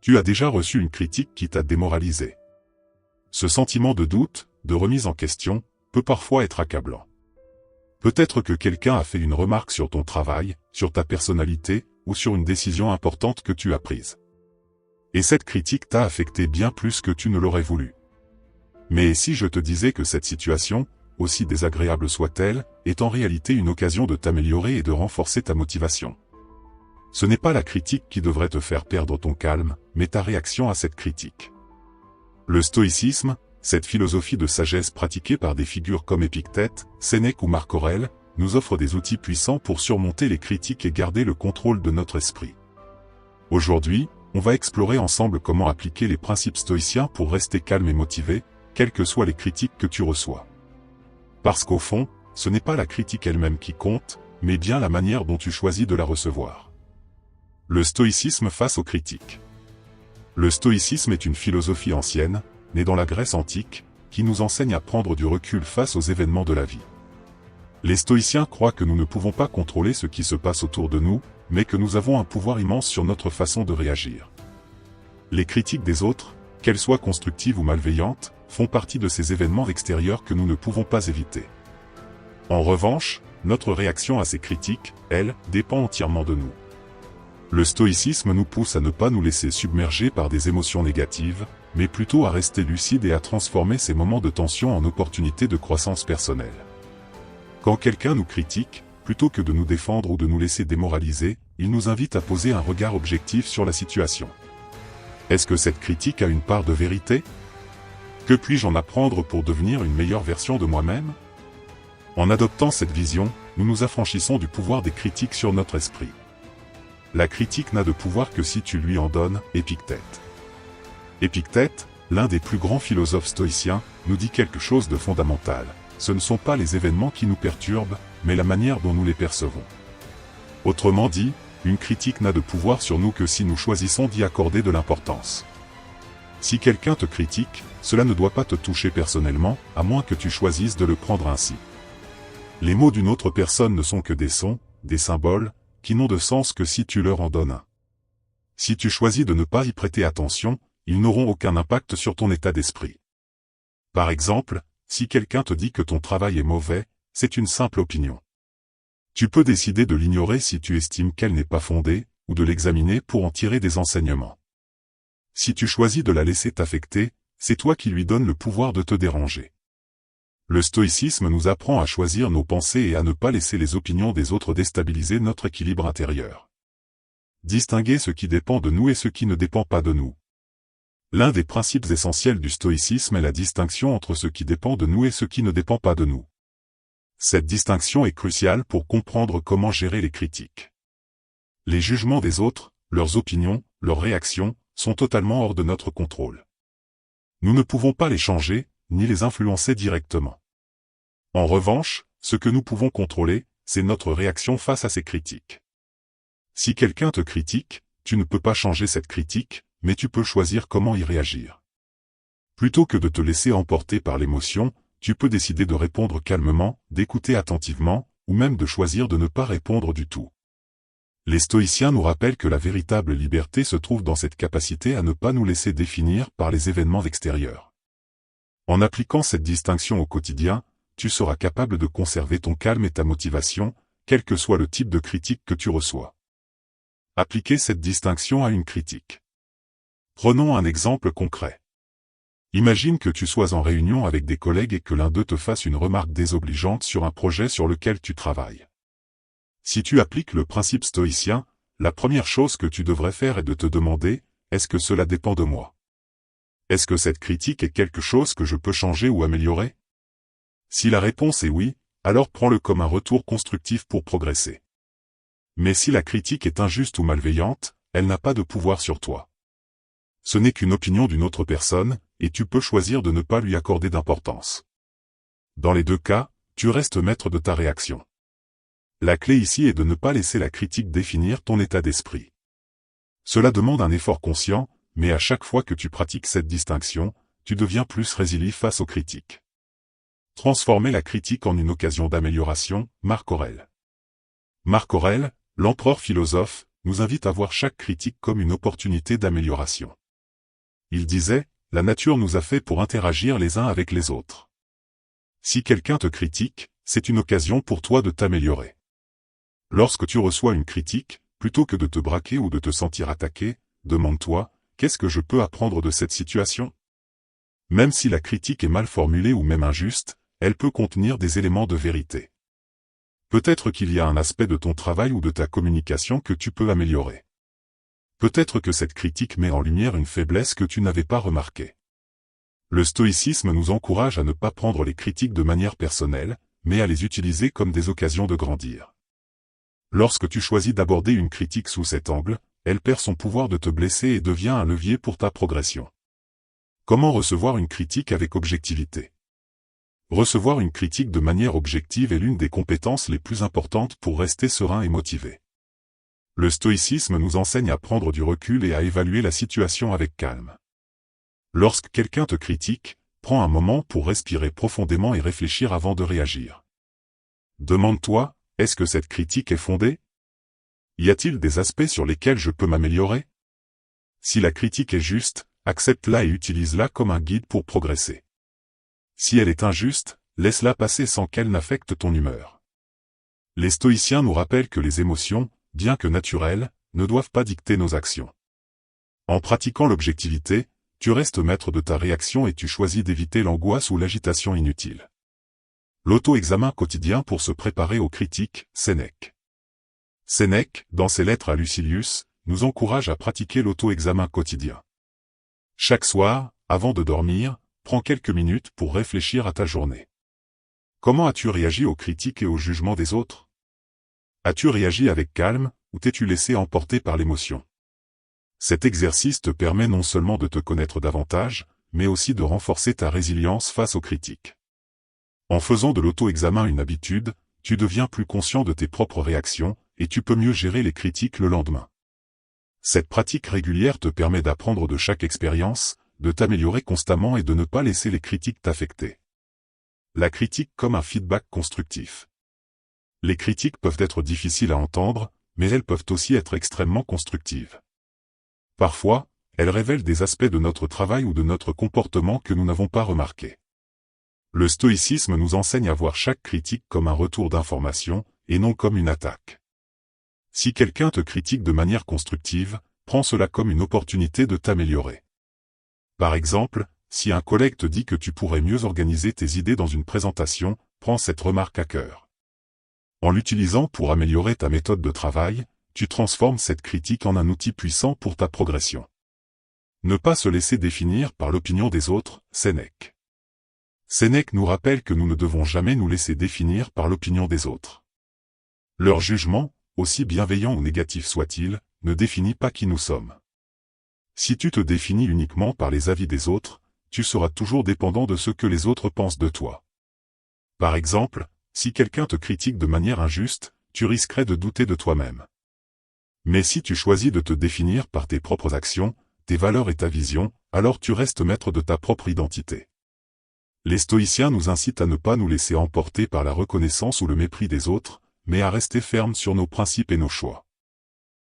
Tu as déjà reçu une critique qui t'a démoralisé. Ce sentiment de doute, de remise en question, peut parfois être accablant. Peut-être que quelqu'un a fait une remarque sur ton travail, sur ta personnalité, ou sur une décision importante que tu as prise. Et cette critique t'a affecté bien plus que tu ne l'aurais voulu. Mais si je te disais que cette situation, aussi désagréable soit-elle, est en réalité une occasion de t'améliorer et de renforcer ta motivation? Ce n'est pas la critique qui devrait te faire perdre ton calme, mais ta réaction à cette critique. Le stoïcisme, cette philosophie de sagesse pratiquée par des figures comme Épictète, Sénèque ou Marc Aurèle, nous offre des outils puissants pour surmonter les critiques et garder le contrôle de notre esprit. Aujourd'hui, on va explorer ensemble comment appliquer les principes stoïciens pour rester calme et motivé, quelles que soient les critiques que tu reçois. Parce qu'au fond, ce n'est pas la critique elle-même qui compte, mais bien la manière dont tu choisis de la recevoir. Le stoïcisme face aux critiques. Le stoïcisme est une philosophie ancienne, née dans la Grèce antique, qui nous enseigne à prendre du recul face aux événements de la vie. Les stoïciens croient que nous ne pouvons pas contrôler ce qui se passe autour de nous, mais que nous avons un pouvoir immense sur notre façon de réagir. Les critiques des autres, qu'elles soient constructives ou malveillantes, font partie de ces événements extérieurs que nous ne pouvons pas éviter. En revanche, notre réaction à ces critiques, elle, dépend entièrement de nous. Le stoïcisme nous pousse à ne pas nous laisser submerger par des émotions négatives, mais plutôt à rester lucide et à transformer ces moments de tension en opportunités de croissance personnelle. Quand quelqu'un nous critique, plutôt que de nous défendre ou de nous laisser démoraliser, il nous invite à poser un regard objectif sur la situation. Est-ce que cette critique a une part de vérité? Que puis-je en apprendre pour devenir une meilleure version de moi-même? En adoptant cette vision, nous nous affranchissons du pouvoir des critiques sur notre esprit. La critique n'a de pouvoir que si tu lui en donnes, Épictète. Épictète, l'un des plus grands philosophes stoïciens, nous dit quelque chose de fondamental. Ce ne sont pas les événements qui nous perturbent, mais la manière dont nous les percevons. Autrement dit, une critique n'a de pouvoir sur nous que si nous choisissons d'y accorder de l'importance. Si quelqu'un te critique, cela ne doit pas te toucher personnellement, à moins que tu choisisses de le prendre ainsi. Les mots d'une autre personne ne sont que des sons, des symboles, qui n'ont de sens que si tu leur en donnes un. Si tu choisis de ne pas y prêter attention, ils n'auront aucun impact sur ton état d'esprit. Par exemple, si quelqu'un te dit que ton travail est mauvais, c'est une simple opinion. Tu peux décider de l'ignorer si tu estimes qu'elle n'est pas fondée, ou de l'examiner pour en tirer des enseignements. Si tu choisis de la laisser t'affecter, c'est toi qui lui donnes le pouvoir de te déranger. Le stoïcisme nous apprend à choisir nos pensées et à ne pas laisser les opinions des autres déstabiliser notre équilibre intérieur. Distinguer ce qui dépend de nous et ce qui ne dépend pas de nous. L'un des principes essentiels du stoïcisme est la distinction entre ce qui dépend de nous et ce qui ne dépend pas de nous. Cette distinction est cruciale pour comprendre comment gérer les critiques. Les jugements des autres, leurs opinions, leurs réactions, sont totalement hors de notre contrôle. Nous ne pouvons pas les changer, ni les influencer directement. En revanche, ce que nous pouvons contrôler, c'est notre réaction face à ces critiques. Si quelqu'un te critique, tu ne peux pas changer cette critique, mais tu peux choisir comment y réagir. Plutôt que de te laisser emporter par l'émotion, tu peux décider de répondre calmement, d'écouter attentivement, ou même de choisir de ne pas répondre du tout. Les stoïciens nous rappellent que la véritable liberté se trouve dans cette capacité à ne pas nous laisser définir par les événements extérieurs. En appliquant cette distinction au quotidien, tu seras capable de conserver ton calme et ta motivation, quel que soit le type de critique que tu reçois. Appliquer cette distinction à une critique. Prenons un exemple concret. Imagine que tu sois en réunion avec des collègues et que l'un d'eux te fasse une remarque désobligeante sur un projet sur lequel tu travailles. Si tu appliques le principe stoïcien, la première chose que tu devrais faire est de te demander, est-ce que cela dépend de moi? Est-ce que cette critique est quelque chose que je peux changer ou améliorer? Si la réponse est oui, alors prends-le comme un retour constructif pour progresser. Mais si la critique est injuste ou malveillante, elle n'a pas de pouvoir sur toi. Ce n'est qu'une opinion d'une autre personne, et tu peux choisir de ne pas lui accorder d'importance. Dans les deux cas, tu restes maître de ta réaction. La clé ici est de ne pas laisser la critique définir ton état d'esprit. Cela demande un effort conscient, mais à chaque fois que tu pratiques cette distinction, tu deviens plus résilient face aux critiques. Transformer la critique en une occasion d'amélioration, Marc Aurèle. Marc Aurèle, l'empereur philosophe, nous invite à voir chaque critique comme une opportunité d'amélioration. Il disait, « La nature nous a fait pour interagir les uns avec les autres. Si quelqu'un te critique, c'est une occasion pour toi de t'améliorer. » Lorsque tu reçois une critique, plutôt que de te braquer ou de te sentir attaqué, demande-toi, qu'est-ce que je peux apprendre de cette situation? Même si la critique est mal formulée ou même injuste, elle peut contenir des éléments de vérité. Peut-être qu'il y a un aspect de ton travail ou de ta communication que tu peux améliorer. Peut-être que cette critique met en lumière une faiblesse que tu n'avais pas remarquée. Le stoïcisme nous encourage à ne pas prendre les critiques de manière personnelle, mais à les utiliser comme des occasions de grandir. Lorsque tu choisis d'aborder une critique sous cet angle, elle perd son pouvoir de te blesser et devient un levier pour ta progression. Comment recevoir une critique avec objectivité? Recevoir une critique de manière objective est l'une des compétences les plus importantes pour rester serein et motivé. Le stoïcisme nous enseigne à prendre du recul et à évaluer la situation avec calme. Lorsque quelqu'un te critique, prends un moment pour respirer profondément et réfléchir avant de réagir. Demande-toi, est-ce que cette critique est fondée? Y a-t-il des aspects sur lesquels je peux m'améliorer? Si la critique est juste, accepte-la et utilise-la comme un guide pour progresser. Si elle est injuste, laisse-la passer sans qu'elle n'affecte ton humeur. Les stoïciens nous rappellent que les émotions, bien que naturelles, ne doivent pas dicter nos actions. En pratiquant l'objectivité, tu restes maître de ta réaction et tu choisis d'éviter l'angoisse ou l'agitation inutile. L'auto-examen quotidien pour se préparer aux critiques, Sénèque. Sénèque, dans ses lettres à Lucilius, nous encourage à pratiquer l'auto-examen quotidien. Chaque soir, avant de dormir, prends quelques minutes pour réfléchir à ta journée. Comment as-tu réagi aux critiques et aux jugements des autres? As-tu réagi avec calme, ou t'es-tu laissé emporter par l'émotion? Cet exercice te permet non seulement de te connaître davantage, mais aussi de renforcer ta résilience face aux critiques. En faisant de l'auto-examen une habitude, tu deviens plus conscient de tes propres réactions, et tu peux mieux gérer les critiques le lendemain. Cette pratique régulière te permet d'apprendre de chaque expérience, de t'améliorer constamment et de ne pas laisser les critiques t'affecter. La critique comme un feedback constructif. Les critiques peuvent être difficiles à entendre, mais elles peuvent aussi être extrêmement constructives. Parfois, elles révèlent des aspects de notre travail ou de notre comportement que nous n'avons pas remarqués. Le stoïcisme nous enseigne à voir chaque critique comme un retour d'information, et non comme une attaque. Si quelqu'un te critique de manière constructive, prends cela comme une opportunité de t'améliorer. Par exemple, si un collègue te dit que tu pourrais mieux organiser tes idées dans une présentation, prends cette remarque à cœur. En l'utilisant pour améliorer ta méthode de travail, tu transformes cette critique en un outil puissant pour ta progression. Ne pas se laisser définir par l'opinion des autres, Sénèque. Sénèque nous rappelle que nous ne devons jamais nous laisser définir par l'opinion des autres. Leur jugement, aussi bienveillant ou négatif soit-il, ne définit pas qui nous sommes. Si tu te définis uniquement par les avis des autres, tu seras toujours dépendant de ce que les autres pensent de toi. Par exemple, si quelqu'un te critique de manière injuste, tu risquerais de douter de toi-même. Mais si tu choisis de te définir par tes propres actions, tes valeurs et ta vision, alors tu restes maître de ta propre identité. Les stoïciens nous incitent à ne pas nous laisser emporter par la reconnaissance ou le mépris des autres, mais à rester fermes sur nos principes et nos choix.